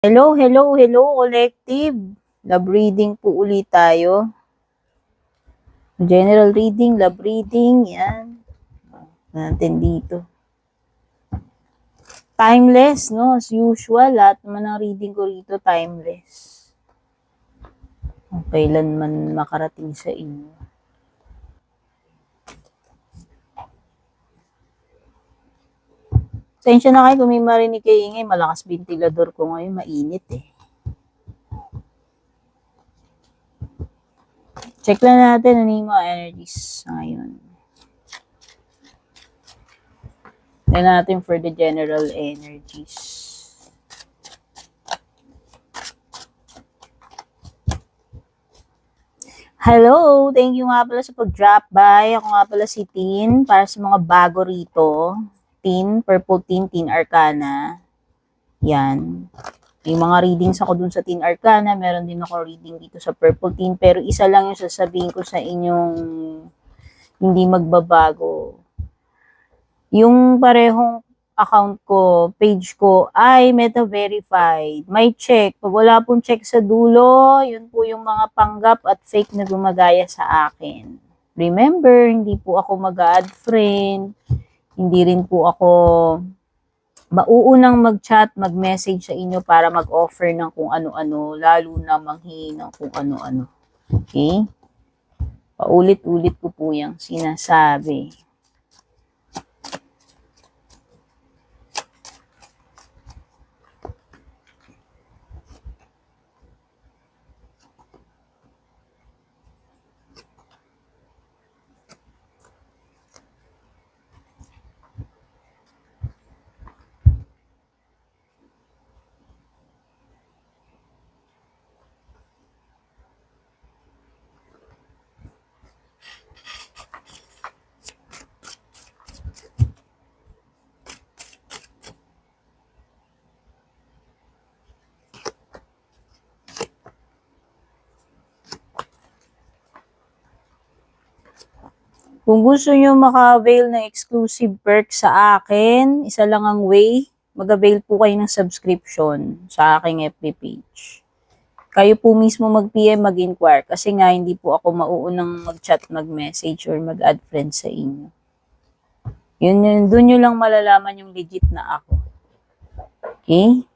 Hello, hello, hello, collective. Love reading po ulit tayo. General reading, love reading, yan. Natin dito. Timeless, no? As usual, lahat naman ng reading ko rito, timeless. Kailan man makarating sa inyo. Sensya na kayo kung may marinig kayo ingay, malakas ventilador ko ngayon, mainit eh. Check lang natin ano yung mga energies ngayon. Then natin for the general energies. Hello! Thank you nga pala sa pag-drop by. Ako nga pala si Tin, para sa mga bago rito. Tin, Purple Tin, Tin Arcana. Yan. May mga readings ako dun sa Tin Arcana. Meron din ako reading dito sa Purple Tin. Pero isa lang yung sasabihin ko sa inyong hindi magbabago. Yung parehong account ko, page ko, ay meta-verified. May check. Pag wala pong check sa dulo, yun po yung mga panggap at fake na gumagaya sa akin. Remember, hindi po ako mag-add friend. Hindi rin po ako mauunang mag-chat, mag-message sa inyo para mag-offer ng kung ano-ano, lalo na manghingi ng kung ano-ano. Okay? Paulit-ulit ko po yung sinasabi. Kung gusto nyo maka-avail ng exclusive perk sa akin, isa lang ang way, mag-avail po kayo ng subscription sa aking FB page. Kayo po mismo mag-PM, mag-inquire, kasi nga hindi po ako mauunang mag-chat, mag-message, or mag-add friends sa inyo. Yun, dun nyo lang malalaman yung legit na ako. Okay?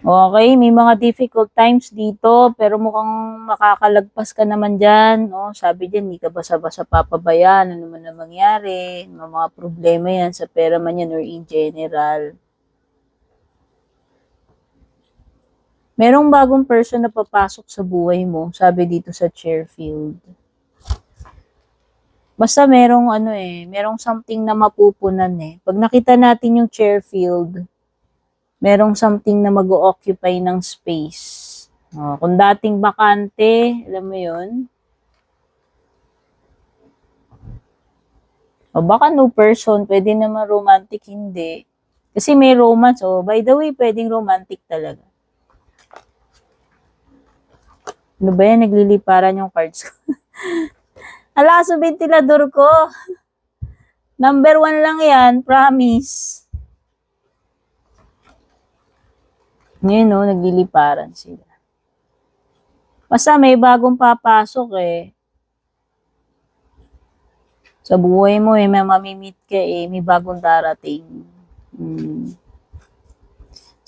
Okay, may mga difficult times dito, pero mukhang makakalagpas ka naman dyan. No? Sabi dyan, hindi ka basa-basa papabayaan. Ano man na mangyari. May mga problema yan sa pera man yan or in general. Merong bagong person na papasok sa buhay mo, sabi dito sa Chairfield. Basta merong something na mapupunan eh. Pag nakita natin yung Chairfield, merong something na mag-o-occupy ng space. Kung dating bakante, alam mo yun? O baka no person, pwede naman romantic, hindi. Kasi may romance. By the way, pwedeng romantic talaga. Ano ba yan? Nagliliparan yung cards ko. Ala, sa ventilador ko. Number 1 lang yan, promise. Ngayon, no, nagliliparan sila. Basta may bagong papasok eh. Sa buhay mo eh, may mamimit ka eh, may bagong darating.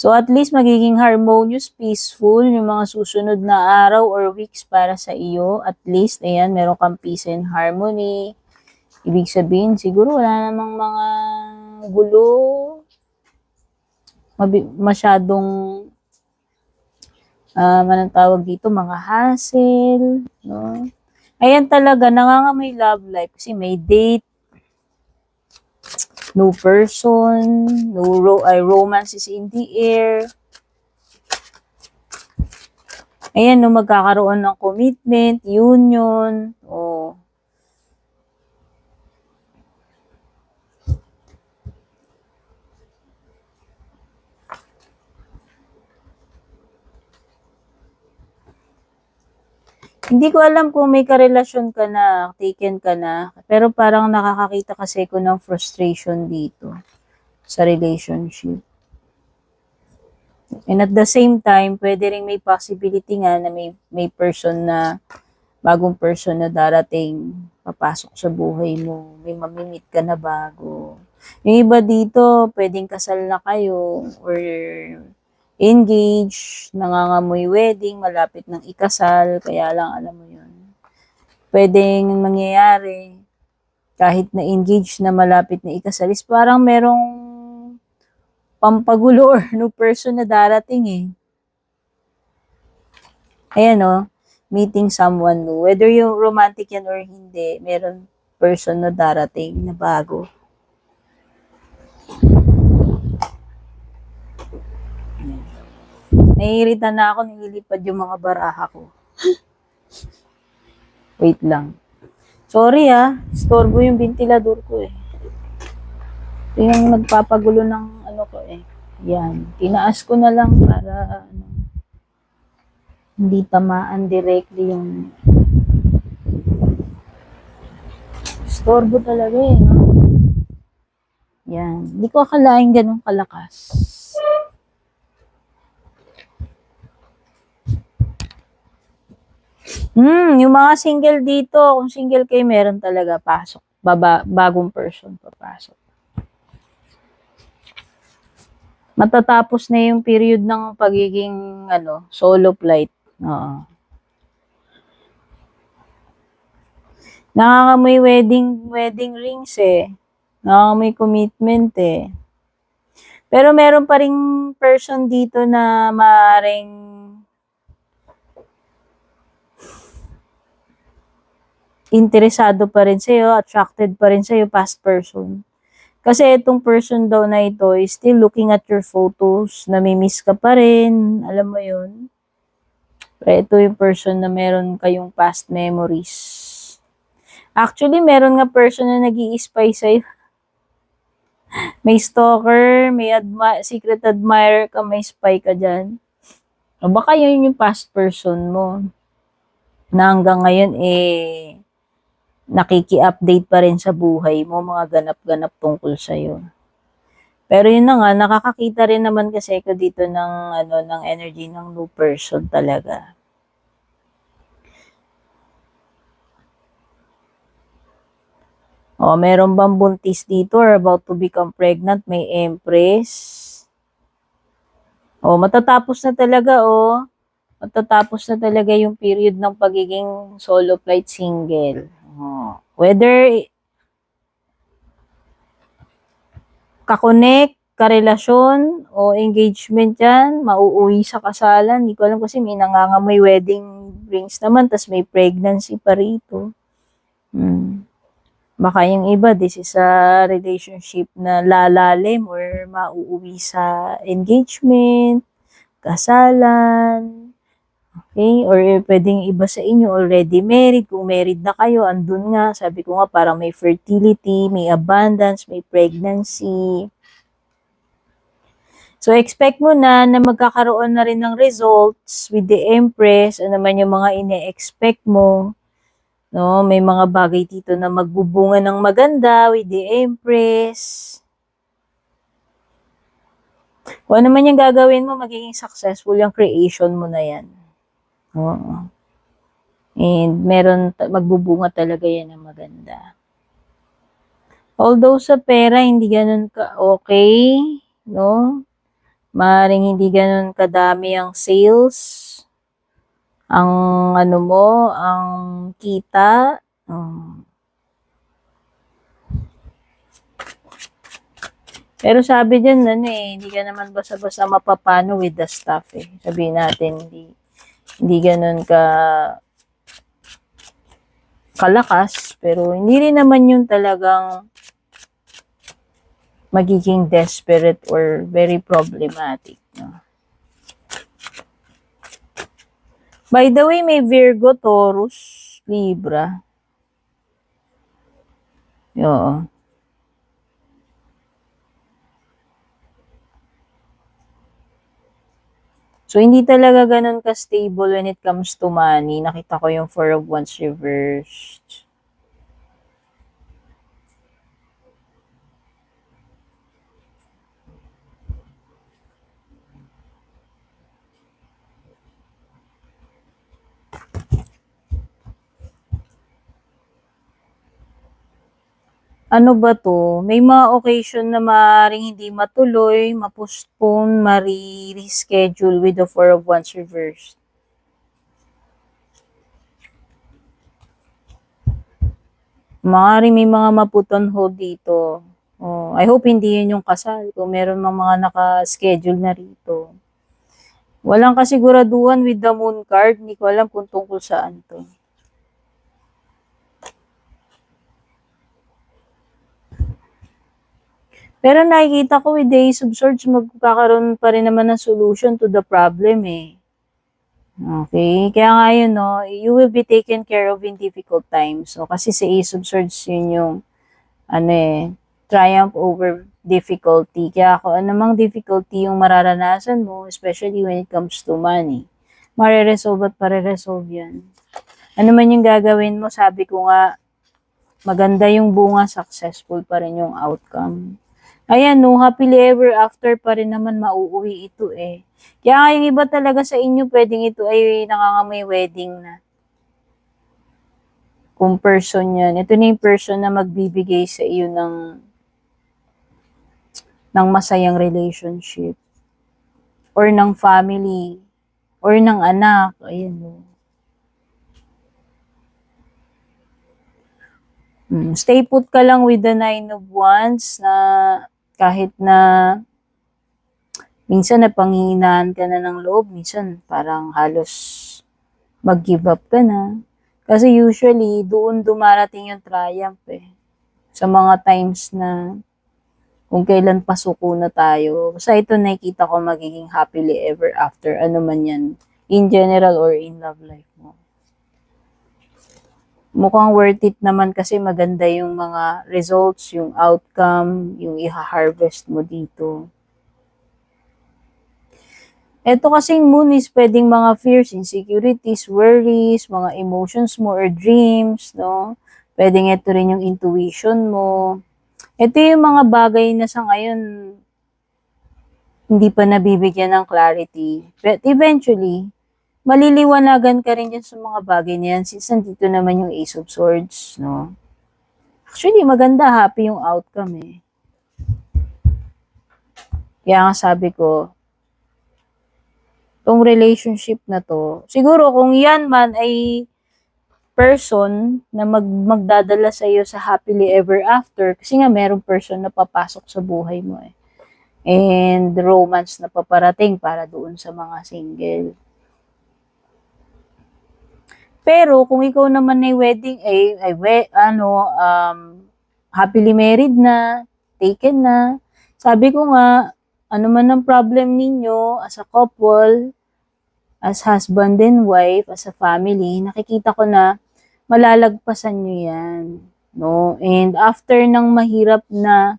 So at least magiging harmonious, peaceful yung mga susunod na araw or weeks para sa iyo. At least, ayan, meron kang peace and harmony. Ibig sabihin, siguro wala namang mga gulo, masyadong anong tawag dito, mga hassle, no? Ayan talaga, nangangamoy love life kasi may date, no person, romance is in the air. Ayan, no, magkakaroon ng commitment, union, Hindi ko alam kung may karelasyon ka na, taken ka na, pero parang nakakakita kasi ko ng frustration dito. sa relationship. And at the same time, pwede rin may possibility nga na may person na, bagong person na darating, papasok sa buhay mo, may mamimit ka na bago. Yung iba dito, pwedeng kasal na kayo, or engaged, nangangamoy wedding, malapit ng ikasal, kaya lang alam mo yun. Pwedeng mangyayari, kahit na engaged na malapit na ikasal, is parang merong pampagulo or no person na darating eh. Ayan o, meeting someone new. Whether yung romantic yan or hindi, meron person na darating na bago. Naiirita na ako, nililipad yung mga baraha ko. Wait lang. Sorry istorbo yung ventilador ko eh. Ito yung nagpapagulo ng ano ko eh. Yan, tinaas ko na lang para hindi tamaan directly yung istorbo talaga eh, no? Yan, hindi ko akalain ganun kalakas. Yung mga single dito, kung single kayo, meron talaga pasok. Bagong person papasok. Matatapos na yung period ng pagiging solo flight. Oo. Nakakamoy wedding rings eh. Nakakamoy commitment eh. Pero meron pa ring person dito na maaaring interesado pa rin sa'yo, attracted pa rin sa'yo, past person. Kasi itong person daw na ito is still looking at your photos, namimiss ka pa rin, alam mo yun. Pero ito yung person na meron kayong past memories. Actually, meron nga person na nag-i-spy sa'yo. May stalker, may secret admirer ka, may spy ka dyan. O baka yun yung past person mo na hanggang ngayon nakiki-update pa rin sa buhay mo, mga ganap-ganap tungkol sa'yo. Pero yun na nga, nakakakita rin naman kasi ko dito ng energy ng new person talaga. Meron bang buntis dito or about to become pregnant? May Empress. Matatapos na talaga Matatapos na talaga yung period ng pagiging solo flight single. Whether kakonek, karelasyon, o engagement yan, mauuwi sa kasalan. Hindi ko alam kasi may nangangamoy wedding rings naman, tas may pregnancy pa rito. Baka yung iba, this is a relationship na lalalim or mauuwi sa engagement, kasalan, okay? Or pwedeng iba sa inyo already married. Kung married na kayo, andun nga. Sabi ko nga, parang may fertility, may abundance, may pregnancy. So, expect mo na magkakaroon na rin ng results with the Empress. Ano naman yung mga ine-expect mo. No? May mga bagay dito na magbubunga ng maganda with the Empress. Kung ano man yung gagawin mo, magiging successful yung creation mo na yan. Oo. And magbubunga talaga yan ng maganda. Although sa pera, hindi ganun ka okay, no? Maaaring hindi ganun kadami ang sales, ang ang kita. Pero sabi dyan, hindi ka naman basta-basta mapapano with the stuff eh. Sabihin natin, hindi ganun kalakas, pero hindi rin naman yun talagang magiging desperate or very problematic. No? By the way, may Virgo, Taurus, Libra. Oo. So, hindi talaga ganun ka-stable when it comes to money. Nakita ko yung 4 of Wands reversed. Ano ba 'to, may mga occasion na maaaring hindi matuloy, ma-postpone, reschedule with the Four of Wands reversed. Maaaring may mga ma-put on hold dito. Oh, I hope hindi 'yun yung kasal kung meron mang mga naka-schedule na rito. Walang kasiguraduhan with the Moon card, hindi ko alam kung tungkol saan 'to. Pero nakikita ko with the Ace of Swords, magkakaroon pa rin naman ng solution to the problem eh. Okay, kaya nga yun, no, you will be taken care of in difficult times. So, kasi sa Ace of Swords, yun yung, triumph over difficulty. Kaya kung anumang difficulty yung mararanasan mo, especially when it comes to money, mariresolve at pare-resolve yan. Ano man yung gagawin mo, sabi ko nga, maganda yung bunga, successful pa rin yung outcome. Ayan, no, happily ever after pa rin naman mauuwi ito eh. Kaya nga yung iba talaga sa inyo, pwedeng ito ay nangangamoy wedding na. Kung person yan, ito na yung person na magbibigay sa iyo ng masayang relationship. Or ng family. Or ng anak. Ayan, no. Stay put ka lang with the Nine of Wands na kahit na minsan napanghihinaan ka na ng loob, minsan parang halos mag-give up ka na. Kasi usually, doon dumarating yung triumph eh. Sa mga times na kung kailan pasuko na tayo. Basta ito nakikita ko magiging happily ever after. Ano man yan. In general or in love life mo. Mukhang worth it naman kasi maganda yung mga results, yung outcome, yung i-harvest mo dito. Ito kasing moon is pwedeng mga fears, insecurities, worries, mga emotions mo or dreams, no? Pwedeng ito rin yung intuition mo. Ito yung mga bagay na sa ngayon hindi pa nabibigyan ng clarity. But eventually, maliliwanagan ka rin dyan sa mga bagay na yan since nandito naman yung Ace of Swords, no? Actually, maganda, happy yung outcome eh. Kaya nga sabi ko, tong relationship na to, siguro kung yan man ay person na magdadala sa iyo sa happily ever after, kasi nga merong person na papasok sa buhay mo eh. And romance na paparating para doon sa mga single. Pero kung ikaw naman ay wedding, happily married na, taken na, sabi ko nga, ano man ang problem ninyo as a couple, as husband and wife, as a family, nakikita ko na malalagpasan nyo yan. No? And after ng mahirap na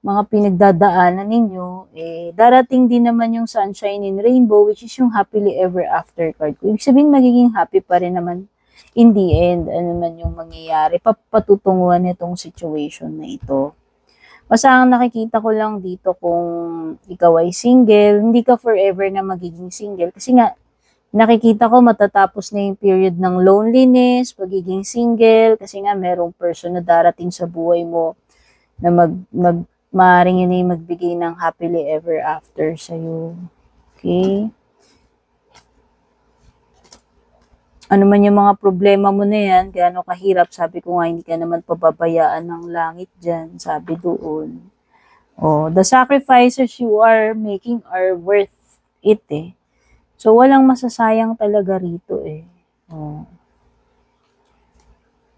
mga pinagdadaanan ninyo, darating din naman yung sunshine and rainbow, which is yung happily ever after card ko. Ibig sabihin, magiging happy pa rin naman in the end, ano man yung mangyayari, patutunguhan itong situation na ito. Basta ang nakikita ko lang dito kung ikaw ay single, hindi ka forever na magiging single. Kasi nga, nakikita ko matatapos na yung period ng loneliness, pagiging single, kasi nga merong person na darating sa buhay mo na maaaring yun ay magbigay ng happily ever after sa'yo. Okay? Ano man yung mga problema mo na yan, gaano kahirap, sabi ko nga, hindi ka naman pababayaan ng langit dyan, sabi doon. Oh, the sacrifices you are making are worth it eh. So, walang masasayang talaga rito eh. Oh.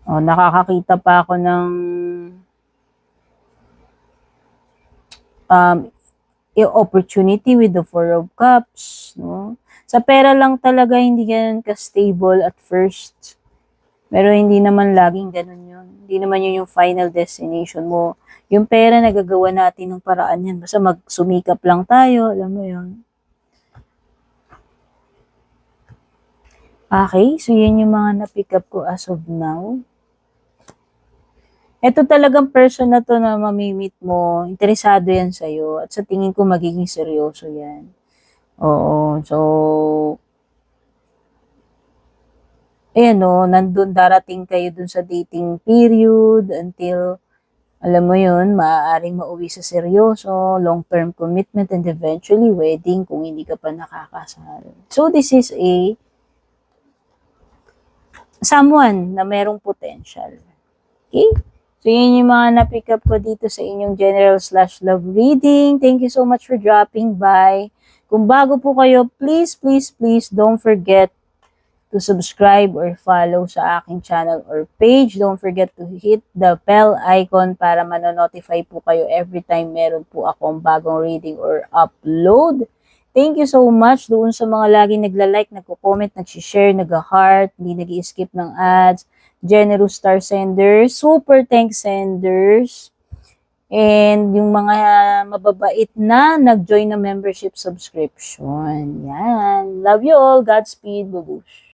Oh, nakakakita pa ako ng opportunity with the Four of Cups, no? Sa pera lang talaga hindi ganun ka-stable at first. Pero hindi naman laging ganun yun. Hindi naman yun yung final destination mo. Yung pera, nagagawa natin ng paraan yan. Basta magsumikap lang tayo, alam mo yun. Okay, so yun yung mga na-pick up ko as of now. Ito talagang person na to na mamimit mo, interesado yan sa'yo, at sa tingin ko magiging seryoso yan. Oo, so, ayan o, nandun darating kayo dun sa dating period until Alam mo yun, maaaring mauwi sa seryoso, long-term commitment, and eventually wedding kung hindi ka pa nakakasal. So this is a someone na merong potential. Okay? So yun yung mga na-pick up ko dito sa inyong general/love reading. Thank you so much for dropping by. Kung bago po kayo, please don't forget to subscribe or follow sa aking channel or page. Don't forget to hit the bell icon para manonotify po kayo every time meron po akong bagong reading or upload. Thank you so much doon sa mga laging nagla-like, nagko-comment, nag-share, nag-heart, hindi nag-skip ng ads, generous star senders, super thanks senders, and yung mga mababait na nag-join na membership subscription. Yan. Love you all. Godspeed. Babush.